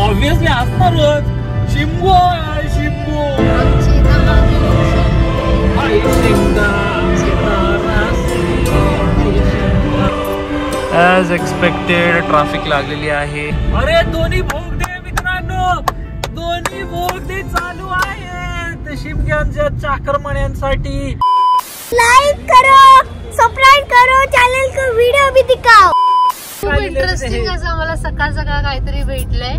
Obviously असणारच. Shingo Shingo as expected traffic लागलेली आहे. अरे दोन्ही बोगदे मित्रांनो, दोन्ही बोगदे चालू आहेत शिमग्यांच्या चाकरमान्यांसाठी. लाइक करो, सब्सक्राइब करो, चैनल को वीडियो भी दिखाओ. खूप इंटरेस्टिंग असं मला सकाळ सकाळ काहीतरी भेटलंय.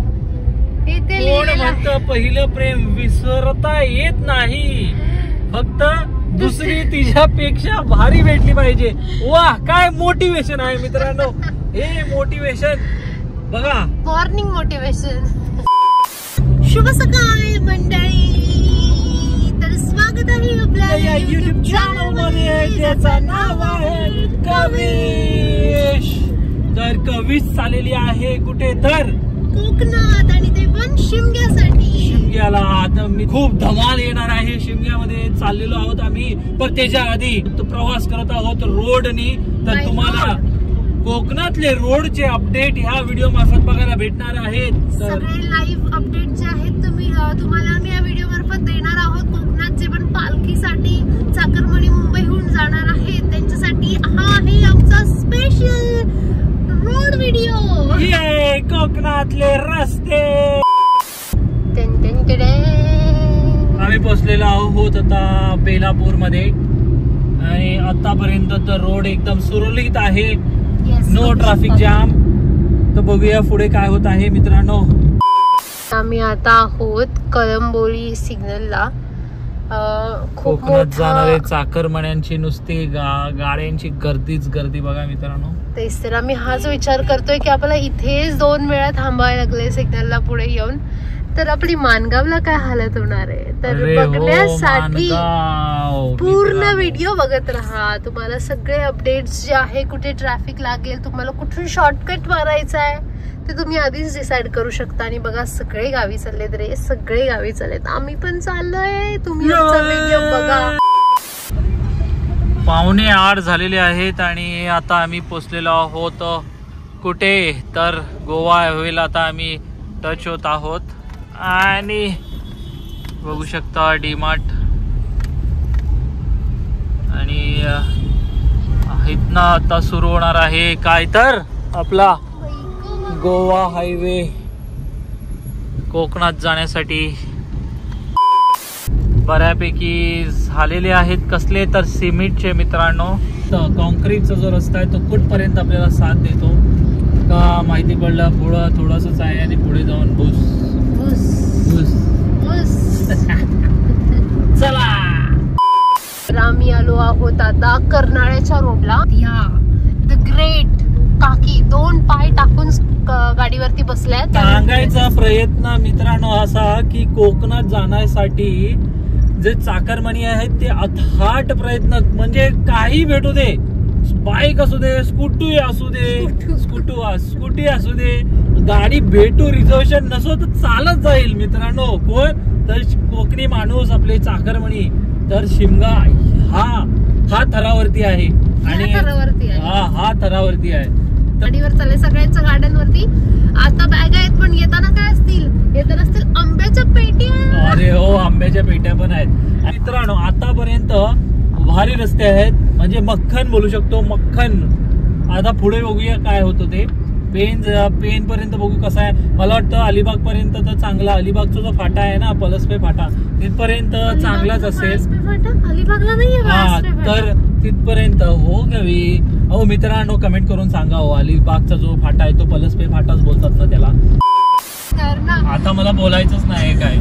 कोण म्हणतं पहिलं प्रेम विसरता येत नाही, फक्त दुसरी तिच्यापेक्षा भारी भेटली पाहिजे. वा काय मोटिवेशन आहे मित्रांनो, हे मोटिवेशन बघा. Morning motivation. शुभ सकाळ मंडळी, तर स्वागत आहे आपल्या या YouTube चॅनल मध्ये, ज्याचं नाव आहे कविश. तर कविश चाललेली आहे कुठे तर कोकणात, आणि ते पण शिमग्यासाठी. शिमग्याला आता मी खूप धमाल येणार आहे. शिमग्यामध्ये चाललेलो आहोत आम्ही, पण त्याच्या आधी प्रवास करत आहोत रोडनी. तर तुम्हाला कोकणातले रोडचे अपडेट ह्या व्हिडिओ मार्फत बघायला भेटणार आहेत. सगळे लाईव्ह अपडेट जे आहेत तुम्हाला आम्ही या व्हिडिओ मार्फत देणार आहोत. कोकणात जे पण पालखीसाठी चाकरमानी मुंबईहून जाणार आहेत त्यांच्यासाठी हा आहे आमचा स्पेशल रोड व्हिडिओ. ये कोकणातले रस्ते. आम्ही पोहोचलेलो आहोत आता बेलापूर मध्ये, आणि आतापर्यंत तर रोड एकदम सुरळीत आहे. No traffic jam. तर बघूया पुढे काय होत आहे मित्रांनो. आम्ही आता आहोत कळंबोली सिग्नलला. कोकणात जाणारे चाकरमान्यांची नुसती गाड्यांची गर्दीच गर्दी बघा मित्रांनो. तेच तर आम्ही हाच विचार करतोय की आपल्याला इथेच 2 वेळा थांबायला लागले सिग्नलला पुढे येऊन, तर आपली माणगावला काय हालत होणार आहे. तर बघण्यासाठी पूर्ण व्हिडिओ बघत राहा. तुम्हाला सगळे अपडेट्स जे आहे, कुठे ट्रॅफिक लागेल, तुम्हाला कुठून शॉर्टकट मारायचा आहे ते तुम्ही आधीच डिसाइड करू शकता. आणि बघा सगळे गावी चाललेत रे, सगळे गावी चाललेत. आम्ही पण चाललोय, तुम्ही आमचा व्हिडिओ बघा. 7:45 झालेले आहेत आणि आता आम्ही पोचलेलो आहोत कुठे तर गोवा हायवेला. आता आम्ही टच होत आहोत आणि बघू शकता डीमार्ट, आणि इथनं आता सुरू होणार आहे काय तर आपला गोवा हायवे कोकणात जाण्यासाठी. बऱ्यापैकी झालेले आहेत. कसले तर सिमेंटचे मित्रांनो. कॉन्क्रीटचा जो रस्ता आहे तो कुठपर्यंत आपल्याला साथ देतो का माहिती पडलं. पुढं थोडंसंच आहे आणि पुढे जाऊन भूस चला. तर आम्ही आलो आहोत आता कर्नाळ्याच्या रोडला. या द ग्रेट काकी 2 पाय टाकून गाडीवरती बसल्यात. सांगायचा प्रयत्न मित्रांनो असा की कोकणात जाण्यासाठी जे चाकरमानी आहेत ते अथाट प्रयत्न, म्हणजे काही भेटू दे, बाईक असू दे, स्कूटी असू दे, गाडी भेटू, रिझर्वेशन नसो तर चालत जाईल मित्रांनो. कोण तर कोकणी माणूस, आपले चाकरमानी. तर शिमगा हा थरावरती आहे, आणि हा थरावरती आहे. गाडीवर चालले सगळ्यांच्या गाड्यांवरती. आता बॅग आहेत, पण येताना काय असतील, येताना असतील आंब्याच्या पेट्या. अरे हो, आंब्याच्या पेट्या पण आहेत मित्रांनो. आतापर्यंत भारी रस्ते आहेत, म्हणजे मक्खन बोलू शकतो, मक्खन. आता पुढे बघूया काय होतं ते. पेन पर्यंत बघू कसं आहे. मला वाटतं अलिबाग पर्यंत तर चांगला, अलिबागचा जो फाटा आहे ना पलसपे फाटा, तिथपर्यंत चांगलाच असेल. अलिबागला नाही. हा तर तिथपर्यंत हो गवी. हो मित्रांनो कमेंट करून सांगा हो, अलिबागचा जो फाटा आहे तो पलसपे फाटाच बोलतात ना त्याला. आता मला बोलायचंच नाही, काय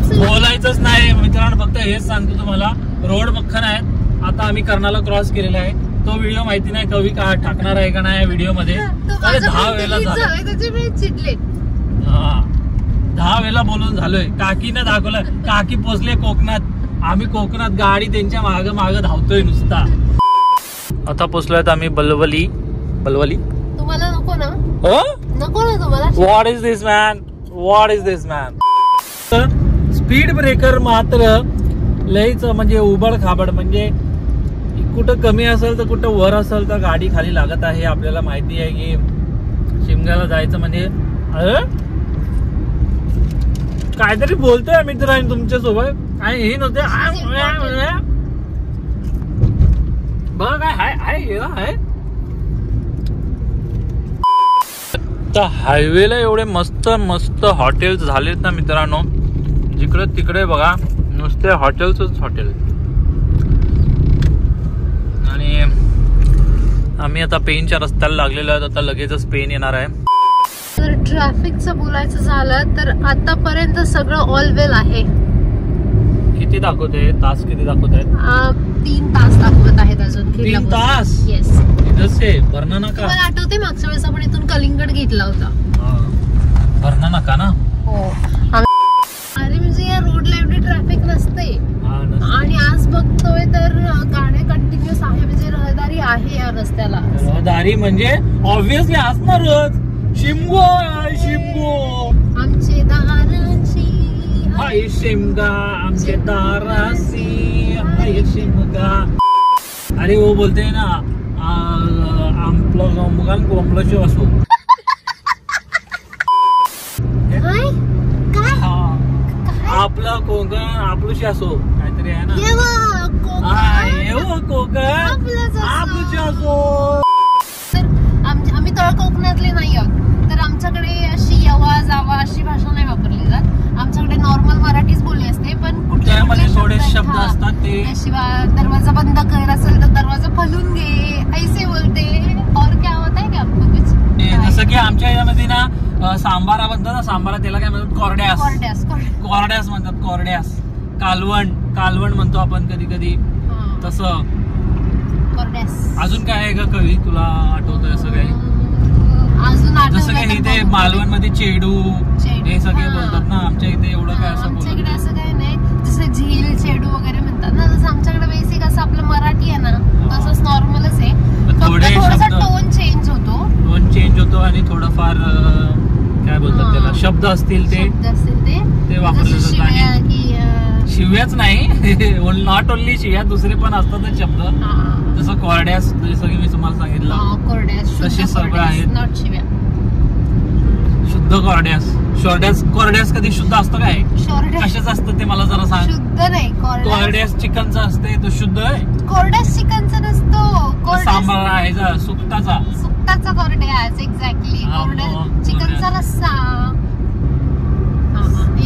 बोलायचंच नाही मित्रांनो, फक्त हेच सांगतो तुम्हाला. रोड मक्खन आहेत. आता आम्ही कर्नाला क्रॉस केलेला आहे. तो व्हिडिओ माहिती नाही कवी का टाकणार आहे का नाही व्हिडिओ मध्ये. 10 वेळेला चिडले. हा 10 वेळेला बोलून झालोय. काकीने दाखवलं, काकी पोचले कोकणात. आम्ही कोकणात गाडी त्यांच्या माग धावतोय नुसता. आता पोचलोय आम्ही बलवली. तुम्हाला नको ना? नको ना तुम्हाला? What is this man. Speed breaker मात्र लईच म्हणजे उबड खाबड, म्हणजे कुठं कमी असेल तर कुठं वर असेल तर गाडी खाली लागत आहे. आपल्याला माहिती आहे की शिमग्याला जायचं म्हणजे काहीतरी बोलतोय मित्रांनी तुमच्या सोबत आणि हे नव्हते बघा काय हाय तर हायवेला एवढे मस्त मस्त हॉटेल्स झालेत ना मित्रांनो, जिकडे तिकडे बघा नुसते हॉटेल्सच हॉटेल. आणि आम्ही आता पेनच्या रस्त्याला लागलेलो आहोत, आता लगेचच पेन येणार आहे. तर ट्रॅफिकचं बोलायचं झालं तर आतापर्यंत सगळं ऑल वेल आहे. किती दाखवत आहे तास, किती दाखवत आहेत? 3 तास दाखवत आहेत अजून. 3 तास? येस. जसे भरणा नाका. मला आठवते मागच्या वेळेस आपण इथून कलिंगड घेतला होता. भरणा नाका ना. हो. अरे म्हणजे या रोडला एवढी ट्रॅफिक नसते आणि आज बघतोय तर गाड्या कंटिन्युअस आहे, म्हणजे रहदारी आहे या रस्त्याला. रहदारी म्हणजे ऑब्विसली असणारच. शिमगो आमचे दाराची हाय शिमगा, आमचे दारासी हाय शिमगा. अरे वो बोलते हैं ना मुगांशी असो. आपलं कोकण आपलूशी असो काहीतरी आहे ना. कोकण आपलूशी असो. तर आम्ही तळ कोकणातले नाही आहोत, तर आमच्याकडे अशी यवा जावा अशी भाषा नाही वापरली जात. आमच्याकडे नॉर्मल मराठीच बोलली असते, पण कुठल्यामध्ये थोडे शब्द असतात ते. शिवाय दरवाजा बंद कर असेल तर दरवाजा खोलून घे ऐसे बोलते. और क्या होता है आपको कुछ? जसं की आमच्या यामध्ये ना सांबारा बनतात ना, सांबारा त्याला काय म्हणतात? कोरड्यास म्हणतात. कोरड्यास. कालवण म्हणतो आपण कधी कधी तसं. अजून काय आहे का कवी तुला आठवतंय असं काही? जसं काही इथे मालवण मध्ये चेडू हे सगळे बोलतात ना, आमच्या इथे एवढं काय असं आमच्याकडे असं काही नाही. जसं झील चेडू वगैरे म्हणतात ना, जसं आमच्याकडे बेसिक असं आपलं मराठी आहे ना तसंच नॉर्मलच आहे. थोडासा टोन चेंज होतो आणि थोडंफार काय बोलतात त्याला शब्द असतील ते वापरले जातात. शिव्याच नाही, नॉट ओनली शिव्या, दुसरे पण असतात शब्द. जसं कोरड्यास जसं की मी तुम्हाला सांगितलं तसे सगळं आहेत. शुद्ध कोरड्यास कधी शुद्ध असतं काय? कशाच असतं ते मला जरा सांग. शुद्ध नाही. कोरड्यास चिकनचा असते तो शुद्ध आहे. कोरड्यास चिकनचा नसतो. सांबार आहे सुकटाचा कोरड्यास. एक्झॅक्टली. चिकनचा रस्सा.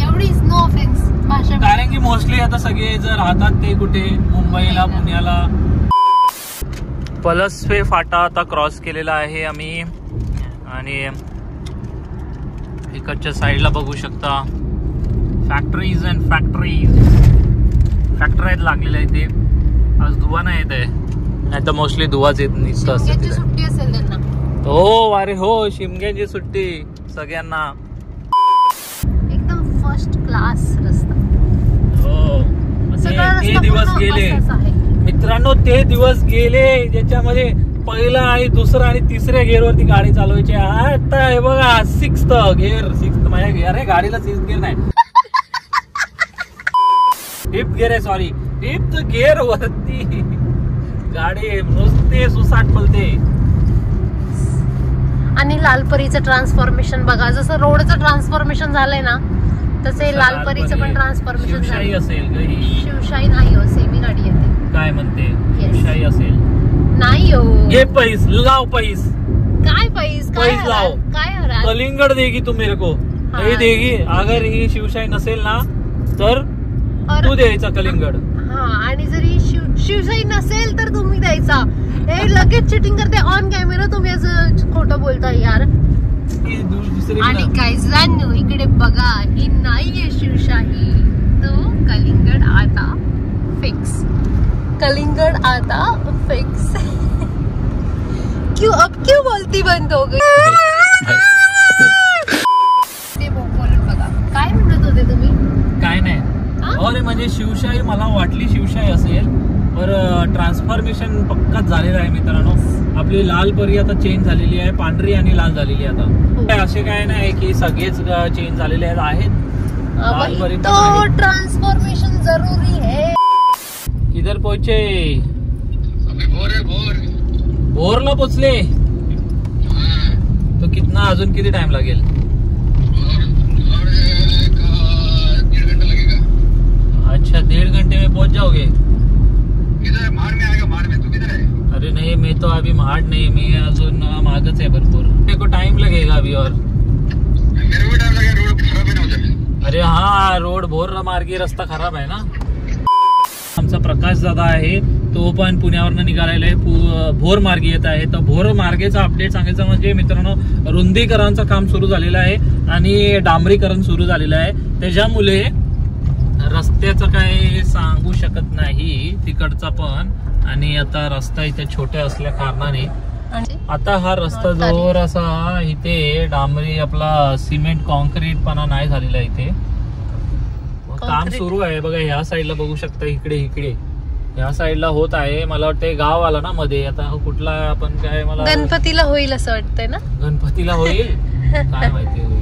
एवढीच. नो ऑफेन्स भाषा. कारण की मोस्टली आता सगळे जर राहतात ते कुठे मुंबईला पुण्याला. पलसपे फाटा आता क्रॉस केलेला आहे आम्ही आणि इकडच्या साईडला बघू शकता फॅक्टरीज लागलेल्या इथे. आज दुवा नाही येत आहे, नाही तर मोस्टली दुवाच येत नाही. सुट्टी असेल त्यांना. हो अरे हो, शिमग्याची सुट्टी सगळ्यांना. एकदम फर्स्ट क्लास रस्ता. हो. ते दिवस गेले मित्रांनो, ते दिवस गेले ज्याच्यामध्ये पहिला आणि दुसरा आणि तिसऱ्या गिअर वरती गाडी चालवायची. आता हे बघा 6th गिअर. माझ्या गिअर आहे गाडीला 6th गिअर नाही, 5th गिअर आहे. सॉरी, 5th गिअर वरती गाडी नुसते सुसाट पलते. आणि लालपरीचं ट्रान्सफॉर्मेशन बघा, जसं रोडचं ट्रान्सफॉर्मेशन झालंय ना तसे लालपरीचं पण ट्रान्सफॉर्मेशन शिवशाही असेल. शिवशाही नाही हो, सेमी गाडी येते. काय म्हणते? शिवशाही असेल नाही हो. ये पैस लाव पैस. काय पैस लाव. काय कलिंगड देगी तू मेरे को नहीं देगी. अगर ही शिवशाही नसेल ना तर तू द्यायचा कलिंगड. आणि जरी शिवशाही नसेल तर तुम्ही द्यायचा. हे लगेच चिटिंग करते ऑन कॅमेरा. तुम्ही असं खोटं बोलताय यार. आणि गाईजांनो इकडे बघा, ही नाहीये शिवशाही, तो कलिंगड आता फिक्स. क्यों बोलती बंद हो गई? ते बोलून बघा. काय म्हणत होते तुम्ही? काय नाही. अरे म्हणजे शिवशाही मला वाटली शिवशाही असेल, पर ट्रान्सफॉर्मेशन पक्काच झालेलं आहे मित्रांनो. आपली लाल परी आता चेंज झालेली आहे, पांढरी आणि लाल झालेली आहे आता. असे काय नाही की सगळेच चेंज झालेले आहेत. लाल परी तो ट्रान्सफॉर्मेशन जरूरी है. किधर पोहोचे? भोरला पोचले. तो कितना अजून किती टाइम लागेल? स्टार्ट नाही, मी अजून मागच आहे भरपूर. मेरे को टाइम लगेगा अभी और. मेरे को टाइम लगेगा, रोड खराब है ना उधर. अरे हा, रोड भोर मार्गी रस्ता खराब आहे ना. आमचा प्रकाश दादा आहे, तो पण पुण्यावरनं निघालेला आहे, भोर मार्गी येत आहे. तर भोर मार्गेचा अपडेट सांगायचं म्हणजे मित्रांनो, रुंदीकरणाचं काम सुरू झालेलं आहे आणि डांबरीकरण सुरू झालेलं आहे. त्याच्यामुळे रस्त्याचं काय सांगू शकत नाही तिकडचा पण. आणि आता रस्ता इथे छोटे असल्या कारणाने आता हा रस्ता जोर असा इथे डांबरी आपला सिमेंट कॉन्क्रीट पणा नाही झालेला आहे. इथे काम सुरू आहे बघा. ह्या साईडला बघू शकता, इकडे ह्या साईडला होत आहे. मला वाटतं गाव आला ना मध्ये, आता कुठला आपण काय, मला गणपतीला होईल असं वाटतंय ना. गणपतीला होईल काय माहिती होईल.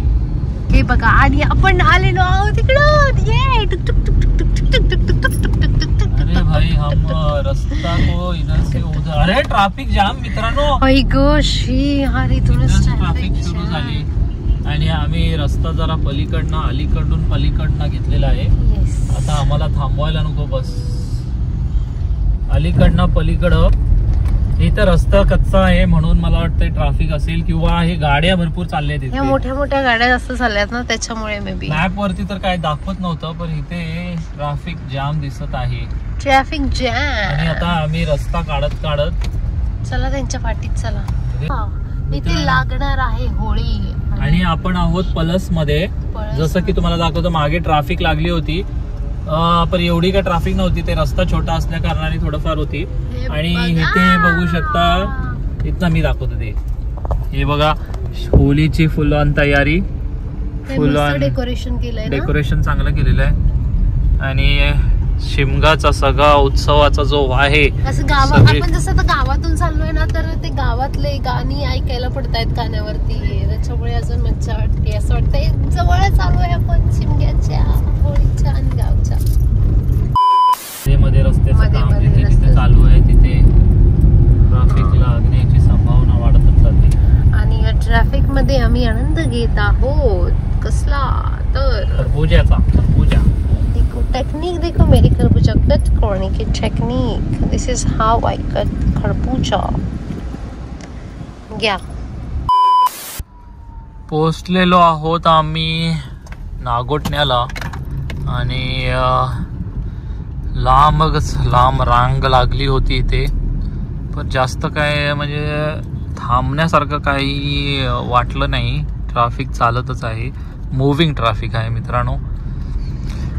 हे बघा, आणि आपण आलेलो आहोत तिकडं. ये टुक टुक टुक टुक टुक टुक टुक टुक टुक टुक टुक टुक. अरे भाई, हम रास्ता को इधर से उधर. अरे ट्रॅफिक जाम मित्रांनो. आई गोशी, अरे ट्रॅफिक सुरू झाली आणि आम्ही रस्ता जरा अलीकडून पलीकडनं घेतलेला आहे. आता आम्हाला थांबवायला नको, बस अलीकडनं पलीकडं. इथं रस्ता कच्चा आहे म्हणून मला वाटतं ट्रॅफिक असेल, किंवा हे गाड्या भरपूर चालल्या तिथे. मोठ्या मोठ्या गाड्या जास्त चालल्यात ना, त्याच्यामुळे मे बी. मॅप वरती तर काय दाखवत नव्हतं, पण इथे ट्रॅफिक जाम दिसत आहे. Traffic jam. आणि आता आम्ही रस्ता काढत चला त्यांच्या पाठीत चला. इथे लागणार आहे होळी. आणि आपण आहोत पलस मध्ये. जसं की तुम्हाला दाखवतो, मागे ट्रॅफिक लागली होती, पण एवढी काय ट्रॅफिक नव्हती. ते रस्ता छोटा असल्या कारणाने थोडंफार होती. आणि इथे बघू शकता, इथं मी दाखवतो ते. हे बघा, होळीची फुल ऑन तयारी, फुल ऑन डेकोरेशन केलंय, डेकोरेशन चांगलं केलेलं आहे. आणि शिमगाचा सगळा उत्सवाचा जो आहे, असं गावात आपण जसं गावातून चाललोय ना, तर ते गावातले गाणी ऐकायला पडतायत कानावरती. त्याच्यामुळे अजून मज्जा वाटते. असं वाटतंय जवळ चालू आहे आपण शिमग्याच्या, होळीच्या आणि गावच्या. मध्ये रस्त्याचं काम जिथे चालू आहे तिथे ट्रॅफिक लागण्याची संभावना वाढतच जाते. आणि या ट्रॅफिक मध्ये आम्ही आनंद घेत आहोत. कसला तर खरबूजा. टेक्निक देखो मेरी खरबूजा कट करने की technique. This is how I cut खरबूजा. घ्या. पोहोचलेलो आहोत आम्ही नागोठण्याला. आणि लांब रांग लागली होती इथे, पण जास्त काय म्हणजे थांबण्यासारखं काही वाटलं नाही. ट्रॅफिक चालतच आहे, मुव्हिंग ट्रॅफिक आहे मित्रांनो.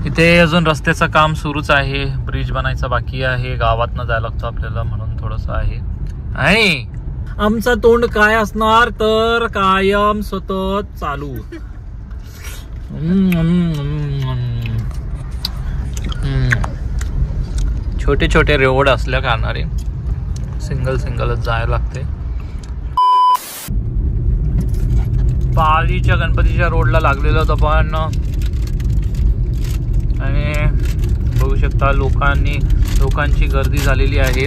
इथे अजून रस्त्याचं काम सुरूच आहे, ब्रिज बनायचा बाकी आहे. गावातनं जायला लागतो आपल्याला, म्हणून थोडंसं आहे. आणि आमचं तोंड काय असणार तर कायम सतत चालू. छोटे छोटे रोड असल्या कारणाने सिंगलच जायला लागते. पालीच्या गणपतीच्या रोडला लागलेलं होतं पण. आणि बघू शकता, लोकांची गर्दी झालेली आहे.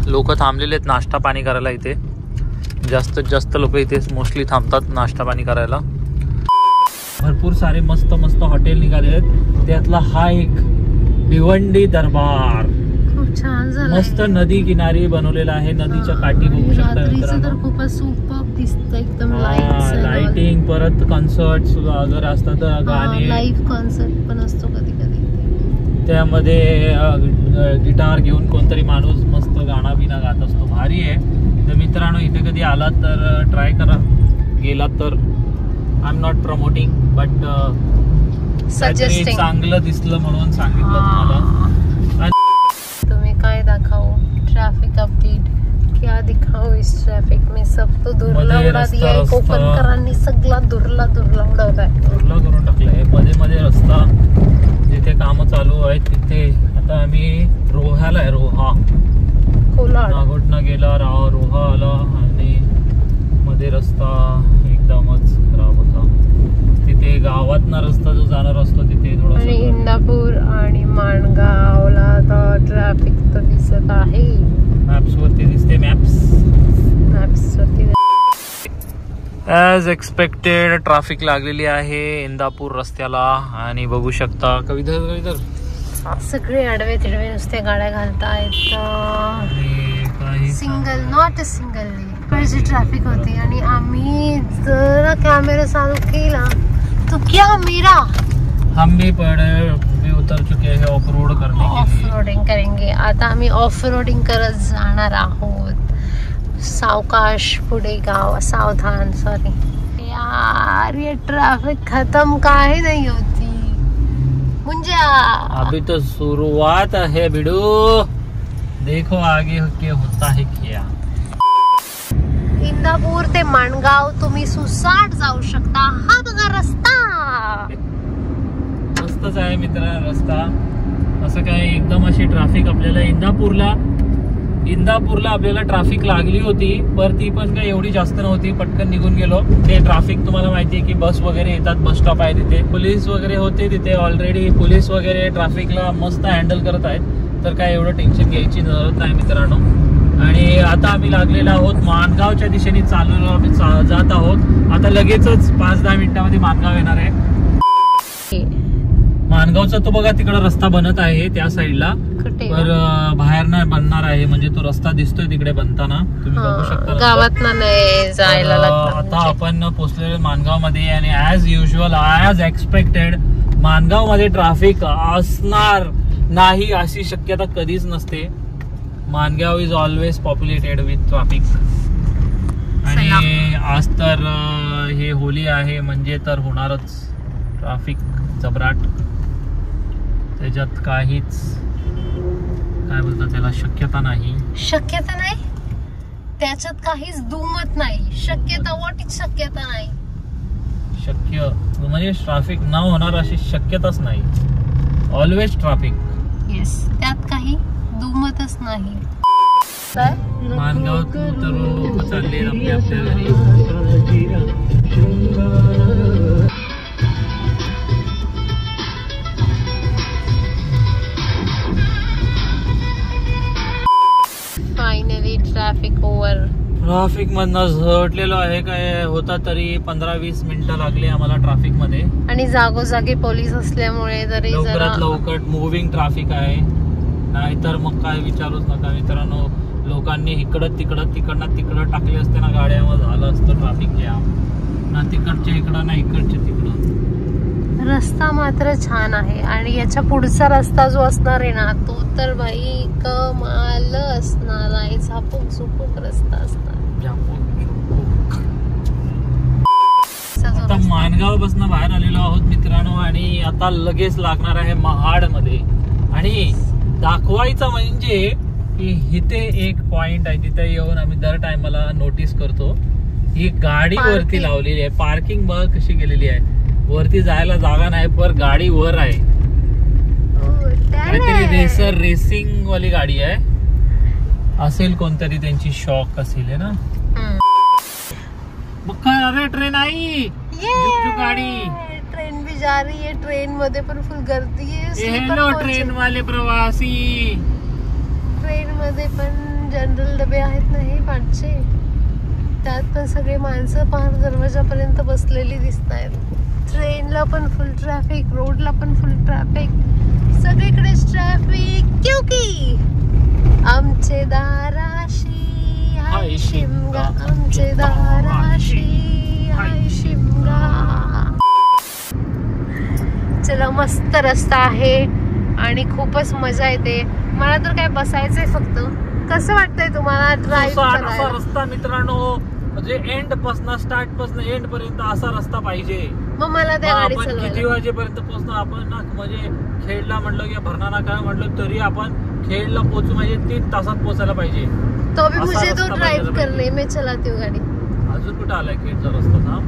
लोक थांबलेले आहेत नाश्ता पाणी करायला. इथे जास्तीत जास्त लोक इथे मोस्टली थांबतात नाश्ता पाणी करायला. भरपूर सारे मस्त हॉटेल निघाले आहेत. त्यातला हा एक भिवंडी दरबार, खूप छान झालं. मस्त नदी किनारी बनवलेला आहे. नदीच्या काठी बघू शकता मित्रांनो. खूपच सुपर्ब दिसतं एकदम. लाइटिंग, परत कॉन्सर्ट वगैरे असतात, गाणे, लाईव्ह कॉन्सर्ट पण असतो कधी कधी. त्यामध्ये गिटार घेऊन कोणतरी माणूस मस्त गाणं बिना गात असतो. भारी आहे. तर मित्रांनो, इथे कधी आलात तर ट्राय करा. गेलात तर, I am not promoting, but चांगलं दिसलं म्हणून सांगितलं तुम्हाला. तुम्ही काय दाखवू ट्रॅफिक अपडेट, क्या दिखाओ इस ट्रॅफिक में. सब तो धुरला उडा दिया है कोकणकरांनी. सगळा धुरला उडवलाय, धुरला करून टाकलाय. मध्ये रस्ता जिथे काम चालू आहेत तिथे. आता आम्ही रोह्याला आहे. रोहा कोलाड, नागोठणा गेला, रोहा आला आणि मध्ये रस्ता एकदमच खराब होता. तिथे गावातला रस्ता जो जाणार असतो तिथे थोडासा. आणि इंदापूर आणि माणगावला तर ट्रॅफिक तर दिसत आहे. मॅप्स वरती दिसते. मॅप्स वरती ॲज एक्सपेक्टेड ट्रॅफिक लागलेली आहे इंदापूर रस्त्याला. आणि बघू शकता कविधर सगळे आडवे तिडवे नुसते गाड्या घालतायत. Single not a single traffic होती आणि आम्ही जरा कॅमेरा चालू केला तो क्या मेरा हम भी उतर चुके हैं ऑफ रोड करने के लिए. ऑफ रोडिंग करेंगे आता आम्ही ऑफ रोडिंग करत जाणार आहोत. सावकाश पुढे गाव सावधान. सॉरी यार ये ट्रैफिक खत्म काहे नहीं होती मुंजा. अभी तो शुरुआत है बिडू देखो आगे क्या होता है. क्या इंदापूर ते माणगाव तुम्ही सुसाट जाऊ शकता. हा बघा रस्ता मस्तच आहे मित्र रस्ता. असं काय एकदम अशी ट्रॅफिक आपल्याला इंदापूरला आपल्याला ट्रॅफिक लागली होती पर ती पण काय एवढी जास्त नव्हती. पटकन निघून गेलो. ते ट्रॅफिक तुम्हाला माहिती आहे की बस वगैरे येतात. बस स्टॉप आहे तिथे पोलीस वगैरे होते तिथे ऑलरेडी. पोलीस वगैरे ट्रॅफिकला मस्त हँडल करत आहेत तर काय एवढं टेन्शन घ्यायची जरूरत नाही मित्रांनो. आणि आता आम्ही लागलेलो आहोत माणगावच्या दिशेने आम्ही जात आहोत. आता लगेचच 5-10 मिनिटांमध्ये माणगाव येणार आहे. माणगावचा तो बघा तिकडे रस्ता बनत आहे त्या साईडला तर बाहेर नाही बनणार आहे. म्हणजे तो रस्ता दिसतोय तिकडे बनताना तुम्ही बघू शकता. गावात नाही जायला लागतं. आता आपण पोहोचलेलो माणगाव मध्ये आणि as usual as expected Mangaon मध्ये ट्रॅफिक असणार नाही अशी शक्यता कधीच नसते. Mangaon is always populated with traffic. आणि आज तर हे होली आहे म्हणजे तर होणारच ट्रॅफिक जबराट. त्याच्यात काहीच काय बोलतात त्याला शक्यता नाही. शक्यता नाही त्याच्यात काहीच दुमत नाही. शक्यता वाटीच शक्यता नाही. शक्य म्हणजे ट्रॅफिक न होणार अशी शक्यताच नाही. Always traffic. येस त्यात काही दुमतच नाही. माणगावात तरुण लोक चालले आपल्या घरी. Finally traffic over. ट्रॅफिक मधनं झटलेलो आहे. काय होता तरी 15-20 मिनिटं लागली आम्हाला ट्रॅफिक मध्ये. आणि जागोजागी पोलीस असल्यामुळे तरी लवकरात लवकर मुव्हिंग ट्रॅफिक आहे. नाहीतर मग काय विचारूच नका मित्रांनो. लोकांनी इकडं तिकडं टाकले असते ना गाड्यामध्ये झालं असतं ट्रॅफिक जॅम. ना तिकडच्या इकडं ना इकडच्या तिकडं. रस्ता मात्र छान आहे आणि याच्या पुढचा रस्ता जो असणार आहे ना तो तर भाई कमाल असणार आहे. झापूक झुपूक रस्ता असणार. आता माणगाव पासून बाहेर आलेलो आहोत मित्रांनो आणि आता लगेच लागणार आहे महाड मध्ये. आणि दाखवायचं म्हणजे की इथे एक पॉइंट आहे तिथे येऊन आम्ही दर टायमाला नोटीस करतो. ही गाडी वरती लावलेली आहे. पार्किंग बघ कशी केलेली आहे. वरती जायला जागा नाही पर गाडी वर आहे. काहीतरी रेसिंग वाली गाडी आहे असेल. कोणतरी त्यांची शॉक असेल ना. अरे ट्रेन आई गाडी. ट्रेन भी जा रही है. ट्रेन मध्ये पण फुल गर्दी आहे. हेलो ट्रेन वाले प्रवासी. ट्रेन मध्ये पण जनरल डबे आहेत ना हे पाठचे. त्यात पण सगळे माणसं पार दरवाजापर्यंत बसलेली दिसत आहेत. ट्रेनला पण फुल ट्रॅफिक. रोडला पण फुल ट्रॅफिक. सगळीकडेच ट्रॅफिक. क्योंकि आमचे दाराशी हाय शिमगा. आमचे दाराशी हाय शिमगा. चला मस्त रस्ता आहे आणि खूपच मजा येते. मला तर काय बसायचंय फक्त. कसं वाटतंय तुम्हाला ड्राईव्ह करायला? रस्ता मित्रांनो म्हणजे एंड पासून स्टार्ट पासून एंड पर्यंत असा रस्ता पाहिजे. मग मला त्या गाडी चालवायला किती वाजेपर्यंत पोहोचणार आपण ना. म्हणजे खेडला म्हटलं की भरणारा काय म्हटलं तरी आपण खेडला पोहोचू म्हणजे 3 तासात पोहोचायला पाहिजे. तो भी मुझे तो ड्राइव करने में चलाती हूँ गाड़ी. अजून कुठे आलाय खेडचा रस्ता ना.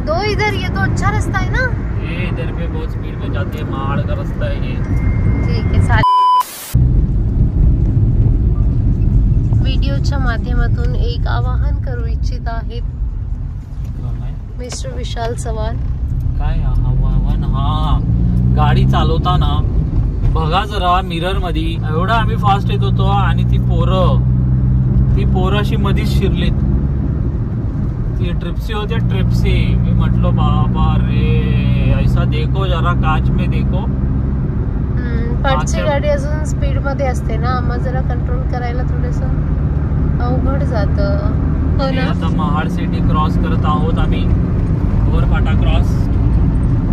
दो इधर ये तो अच्छा रास्ता है ना. ये इधर पे बहुत स्पीड में जाती है. महाड़ का रास्ता है ये. ठीक है. व्हिडिओच्या माध्यमातून एक आवाहन करू इच्छित आहेत मिस्टर विशाल चव्हाण. काय आवाहन? हा गाडी चालवताना बघा जरा मिरर मध्ये एवढा आम्ही फास्ट येत होतो आणि ती पोरं अशी मधीच शिरलीत. ती ट्रिप्सी होते ट्रिप्सी. मी म्हटलो बाबा रे ऐसा देखो जरा काच में देखो. पाठची गाडी अजून स्पीड मध्ये असते ना. मग जरा कंट्रोल करायला थोडंसं अवघड जात हो ना. आता महाड सिटी क्रॉस करत आहोत आम्ही. Borpata cross.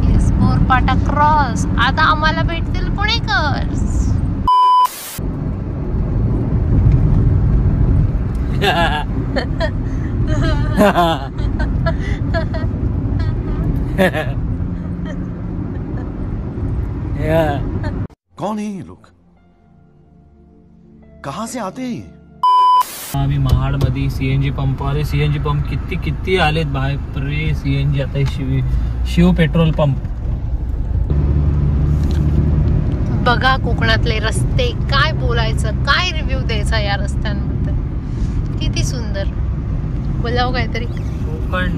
Yes, Borpata cross. आता आम्हाला भेटतील पुणेकर. कौन है ये लोग, कहाँ से आते हैं? आम्ही महाड मध्ये सीएनजी पंप. अरे सीएनजी पंप किती आलेत बापरे. सीएनजी आता शिव पेट्रोल पंप. बघा कोकणातले रस्ते. काय बोलायचं, काय रिव्ह्यू द्यायचा या रस्त्यांबद्दल. किती सुंदर. बोलावं काहीतरी. कोकण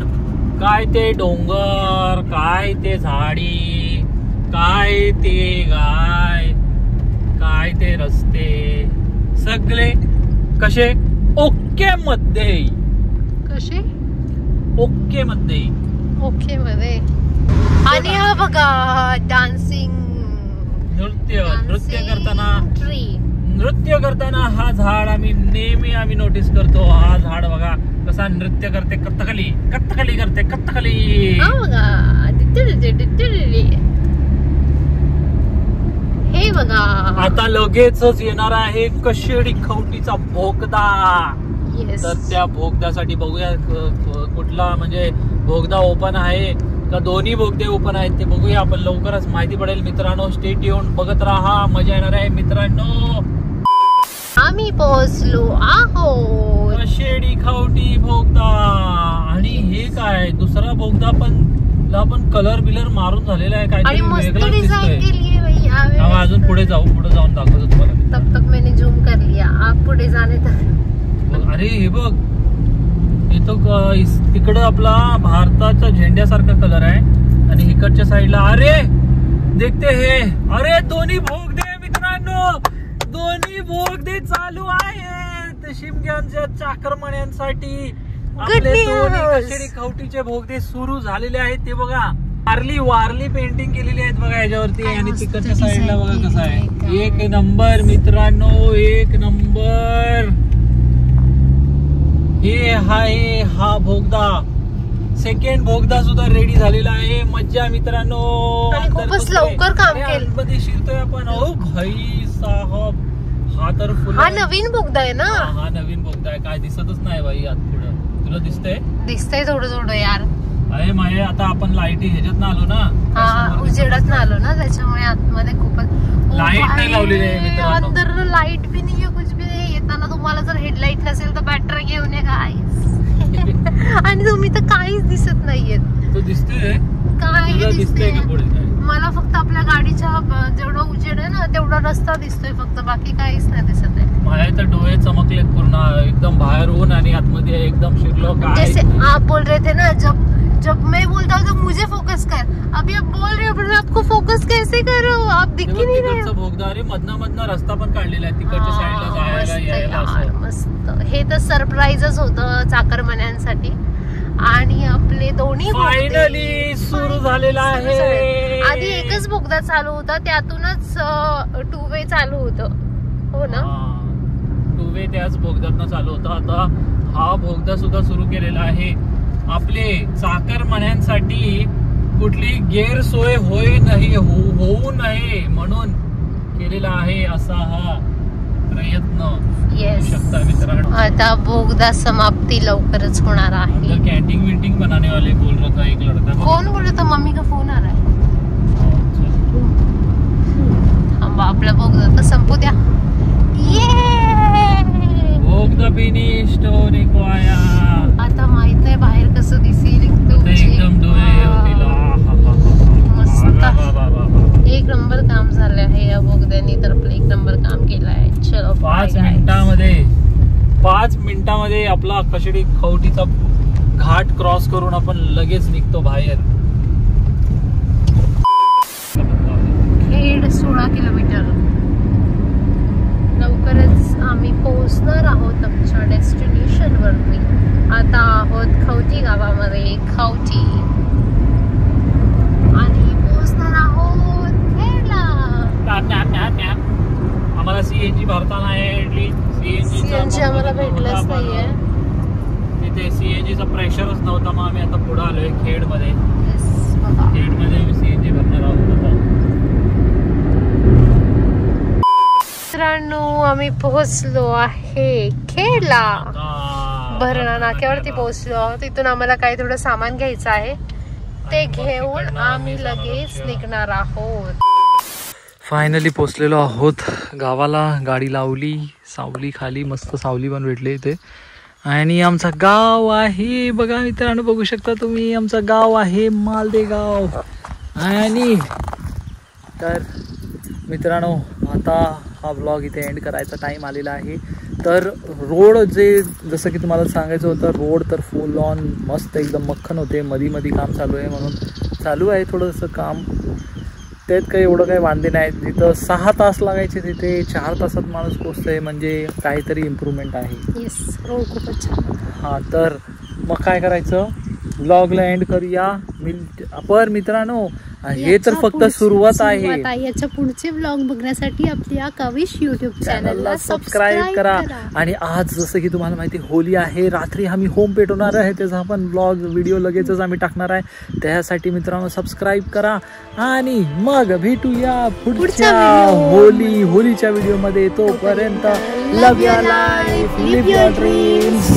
काय ते डोंगर, काय ते झाडी, काय ते गाय, काय ते रस्ते, सगळे कसे ओके मध्ये. कसे ओके मध्ये. ओके मध्ये. आणि हा बघा डान्सिंग. नृत्य करताना. ट्री. नृत्य करताना हा झाड आम्ही नोटीस करतो. हा झाड बघा कसा नृत्य करते. कथकली करते. कथकली. हा बघा. हे बघा. आता लगेचच येणार आहे कशेडी खवटीचा बोगदा. येस. तर त्या बोगद्यासाठी बघूया कुठला म्हणजे बोगदा ओपन आहे का दोन्ही बोगदे ओपन आहेत ते बघूया आपण. लवकरच माहिती पडेल मित्रांनो. Stay tune. बघत राहा. मजा येणार आहे मित्रांनो. आम्ही पोहोचलो आहोत कशेडी खवटी बोगदा. आणि हे काय दुसरा बोगदा पण कलर बिलर मारून झालेला आहे. आणि काहीतरी मस्त वेगळाच डिझाइन दिसतोय. केली है भाई. हा, अजून पुढे जाऊन दाखवतो तुम्हाला. तब तक मैंने झूम कर लिया. आप पुढे जाने तक. अरे हे बघ इथं तिकडं आपला भारताच्या झेंड्यासारखा कलर आहे आणि इकडच्या साईडला अरे देखते हे. अरे दोन्ही बोगदे मित्रांनो. दोन्ही बोगदे चालू आहेत शिमग्यांच्या चाकरमान्यांसाठी. आपले दोन्ही कशेडी खवटीचे बोगदे सुरू झालेले आहेत. ते बघा वारली पेंटिंग केलेली आहेत बघा याच्यावरती. आणि तिकडच्या साईडला बघा कसं आहे. एक नंबर मित्रांनो. एक नंबर. हे आहे हा बोगदा. सेकंड बोगदा सुद्धा रेडी झालेला आहे. मज्जा मित्रांनो. खूपच लवकर काम केलं. मध्ये शिरतोय आपण. ओ भाई साहब. हा तर फुल. हा नवीन बोगदा आहे ना. हा नवीन बोगदा आहे. काय दिसतच नाही बाई आत पुढं. तुला दिसतंय थोडं यार. अरे माये आता आपण लाईटी ह्याच्यात आलो ना. हा उजेडात आलो ना त्याच्यामुळे आतमध्ये खूपच लाईट नाही लावलेली आहे मित्रांनो. अंदर लाईट भी नाही आहे. कुछ भी नाही. येताना तुम्हाला जर हेडलाईट नसेल तर बॅटरी घेऊन या गाईस. आणि तुम्ही तर काहीच दिसत नाहीयेत. तो दिसतोय काय दिसतंय का पुढे. मला फक्त आपल्या गाडीच्या जेवढा उजेड आहे ना तेवढा रस्ता दिसतोय फक्त. बाकी काहीच नाही दिसत आहे. माझ्या तर डोळे चमकलेत पूर्ण एकदम. बाहेर ऊन आणि आतमध्ये एकदम शिरलो. काय जैसे आप बोल रहे थे ना जब मैं बोलता हूँ तो मुझे फोकस कर. अभी आप बोल रहे हो पर मैं आपको फोकस कैसे करो. आप दिख ही नहीं रहे हो. बोगदा. अरे मधनं रस्ता पण काढलेला आहे तिकडच्या साईडला जायला यायला. मस्त. हे तर सरप्राईजच होतं चाकरमान्यांसाठी. आणि आपले दोन्ही फायनली सुरू झालेला आहे. आधी एकच बोगदा चालू होता त्यातूनच 2 वे चालू होतं. हो ना. 2 वे त्याच बोगद्यातनं चालू होता. आता हा बोगदा सुद्धा सुरू केलेला आहे. आपले चाकरमान्यांसाठी कुठली गैरसोय होऊ नये म्हणून केलेला आहे असा हा प्रयत्न. शकता मित्रांनो. आता बोगदा समाप्ती लवकरच होणार आहे. कैंटीन विंटिंग बनाने वाले बोल रहा था एक लड़का. कौन बोल रहा था. मम्मी का फोन आ रहा है. थांबा आपला बोगदा तर संपू द्या. बोगदा फिनिश्ड होने को आया. आता माहित आहे बाहेर कसं दिसेल. एकदम डोळे मस्त. एक नंबर काम झालं आहे या बोगद्याने. तर आपलं एक नंबर काम केलं आहे. चलो 5 मिनिटामध्ये आपला कशेडी खवटीचा घाट क्रॉस करून आपण लगेच निघतो बाहेर. खेड 16 किलोमीटर. लवकरच आम्ही पोहोचणार आहोत आमच्या डेस्टिनेशन वरती. आता आहोत खवटी गावामध्ये. खवटी. आणि पोहोचणार आहोत खेडला. आम्हाला सीएनजी भरताना आहे. सीएनजी सीएनजी आम्हाला भेटलंच नाहीये. तिथे सीएनजीचा प्रेशरच नव्हता. मग आम्ही आता पुढे आलोय खेड मध्ये. खेड मध्ये आम्ही सीएनजी भरणार आहोत. मित्रांनो आम्ही पोहोचलो आहे खेडला. भरणा नाक्यावरती पोहोचलो आहोत. तिथून आम्हाला काही थोडं सामान घ्यायचं आहे. ते घेऊन आम्ही लगेच निघणार आहोत. फायनली पोचलेलो आहोत गावाला. गाडी लावली, सावली खाली, मस्त सावली पण भेटली इथे. आणि आमचं गाव आहे बघा मित्रांनो, बघू शकता तुम्ही. आमचं गाव आहे मालदेगाव. आणि तर मित्रांनो आता हा व्लॉग इथे एंड करायचा टाईम आलेला आहे. तर रोड जे जसं की तुम्हाला सांगायचं होतं, रोड तर फुल ऑन मस्त एकदम मक्खन होते. मध्ये काम चालू आहे म्हणून चालू आहे थोडंसं काम. त्यात काही एवढं काही वांदे नाही. जिथं 6 तास लागायचे तिथे 4 तासात माणूस पोचतोय, म्हणजे काहीतरी इम्प्रूव्हमेंट आहे. येस, रोड खूपच छान. हां, तर मग काय करायचं, व्लॉगला एंड करूया. पर मित्रांनो हे तर फक्त सुरुवात आहे. याच्या पुढचे व्लॉग बघण्यासाठी आपल्या कविश युट्यूब चॅनलला सबस्क्राईब करा. आणि आज जसं की तुम्हाला माहिती होली आहे, रात्री आम्ही होम पेटवणार आहे. त्याचा आपण व्लॉग व्हिडिओ लगेचच आम्ही टाकणार आहे. त्यासाठी मित्रांनो सबस्क्राईब करा. आणि मग भेटूया पुढच्या होलीच्या व्हिडिओ मध्ये. तोपर्यंत love your life, live your dreams.